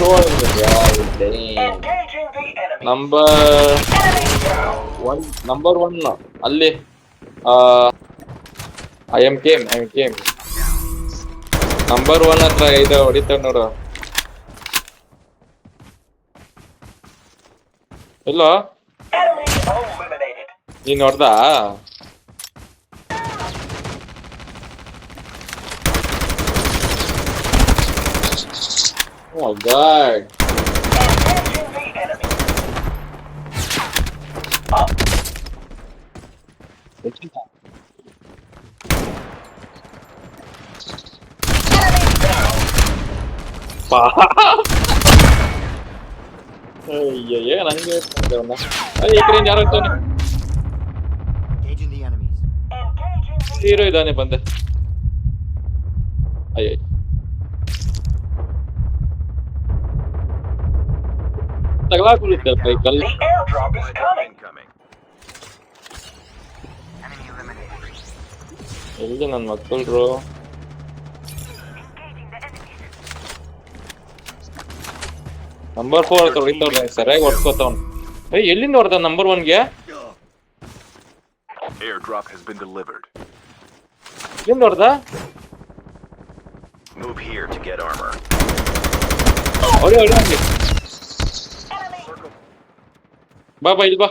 Showing the wall, damn. Number number one ಅಲ್ಲಿ I M came number one ಹತ್ರ ಇದು ಹೊಡಿತಾವ ನೋಡು ಇಲ್ಲ ನೀನ್ ನೋಡ್ದ Oh God. ಅಯ್ಯಯ್ಯ ನಂಗೆ ಈ ಕಡೆ ಯಾರು ಇರ್ತಾನೆ ಹೀರೋ ಇದ್ದಾನೆ ಬಂದೆ ಅಯ್ಯ ತಗಲಾಕೊಳ್ಳುತ್ತೆ ಕಲ್ಲು ಎಲ್ಲಿ ನನ್ನ ಮಕ್ಕಳ್ರು ನಂಬರ್ 4 ಹತ್ರ ಹೊಡಿತವ್ರ ಸರಿಯಾಗಿ ಹೊಡ್ಸ್ಕೊತವ್ನ ಎಲ್ಲಿಂದ ಹೊಡ್ದ ನಂಬರ್ 1ಗೆ ಎಲ್ಲಿಂದ ಹೊಡ್ದ ಹೊಡಿ ಬಾ ಇಲ್ಲಿ ಬಾ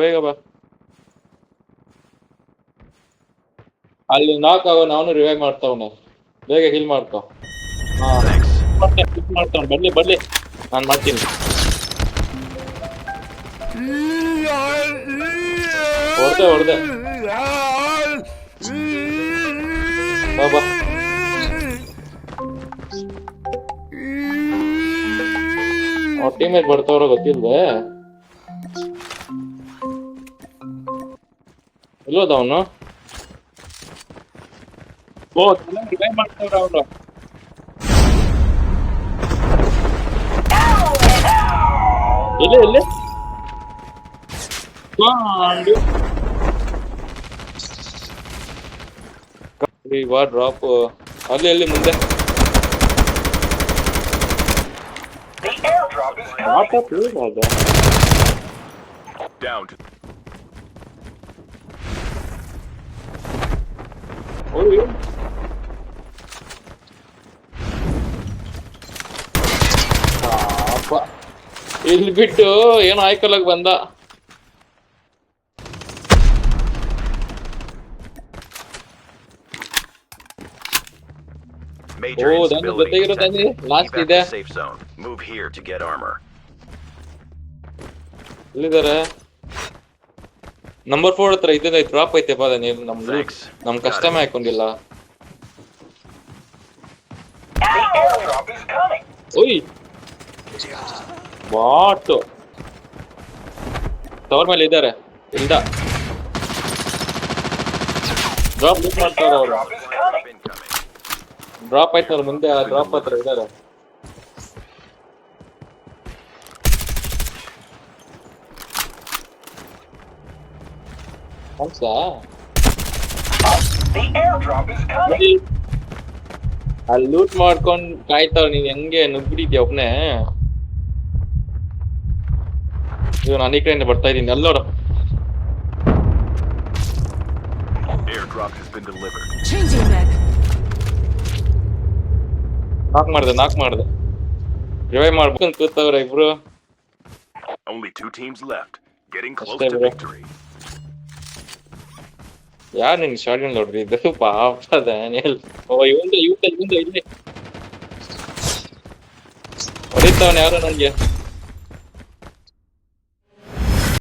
ಬೇಗ ಬಾ ಅಲ್ಲಿ ನಾಕ್ ಆಗೋ ನಾನು ರಿವೈವ್ ಮಾಡ್ತಾವನೆ ಬೇಗ ಹೀಲ್ ಮಾಡ್ಕೊ ಮಾಡ್ತಾವ ಬರ್ಲಿ ನಾನು ಮಾಡ್ತೀನಿ ಹೊಡ್ದೆ ಬಾ ಅವ್ರ ಟೀಮೇಟ್ ಬರ್ತಾವ್ರ ಗೊತ್ತಿಲ್ವೇ ಎಲ್ಲೋದ ಅವನು ಮಾಡ್ತಾವ್ರ ಅವನು ಎಲ್ಲಿ ಡ್ರಾಪ್ ಅಲ್ಲಿ ಮುಂದೆ ಇಲ್ಲಿ ಬಿಟ್ಟು ಏನೋ ಆಯ್ಕಲಾಗ ಬಂದ ಲಾಸ್ಟ್ ಇದೆ ಎಲ್ಲಿದ್ದಾರೆ ನಂಬರ್ 4 ಹತ್ರ ಇದೆ ಡ್ರಾಪ್ ಐತೆ ಬಾದ ನೀವು ನಮ್ ಕಸ್ಟಮರ್ ಹಾಕೊಂಡಿಲ್ಲ ಓಯ್ ವಾಟ್ ಟವರ್ ಮೇಲೆ ಇದ್ದಾರೆ ಇಲ್ದ ಡ್ರಾಪ್ ಮಿಸ್ ಮಾಡ್ತಾರ ಅವರು ಡ್ರಾಪ್ ಆಯ್ತು ಮುಂದೆ ಆ ಡ್ರಾಪ್ ಹತ್ರ ಇದ್ದಾರೆ ಅಲ್ಲಿ ಲೂಟ್ ಮಾಡ್ಕೊಂಡ್ ಕಾಯ್ತಾವ ನೀನ್ ಹೆಂಗೆ ನುಗ್ಬಿಟ್ಟಿದ್ಯಾ ಒಬ್ನೇ ಇವ್ ನಾನು ಈ ಕಡೆಯಿಂದ ಬರ್ತಾ ಇದ್ದೀನಿ ಎಲ್ಲೋಡು ನಾಕ್ ಮಾಡ್ದೆ ರಿವೈವ್ ಮಾಡ್ಬೇಕು ಕೂತವ್ರೆ ಇಬ್ರು ಯಾರು ನಿನ್ ಶಾರ್ಟ್ ನೋಡ್ರಿ ಇದು ಪಾಪ ಡ್ಯಾನಿಯಲ್ ಇವಂದು ಇಲ್ಲಿ ಹೊಡಿತಾವನ್ ಯಾರು ನನ್ಗೆ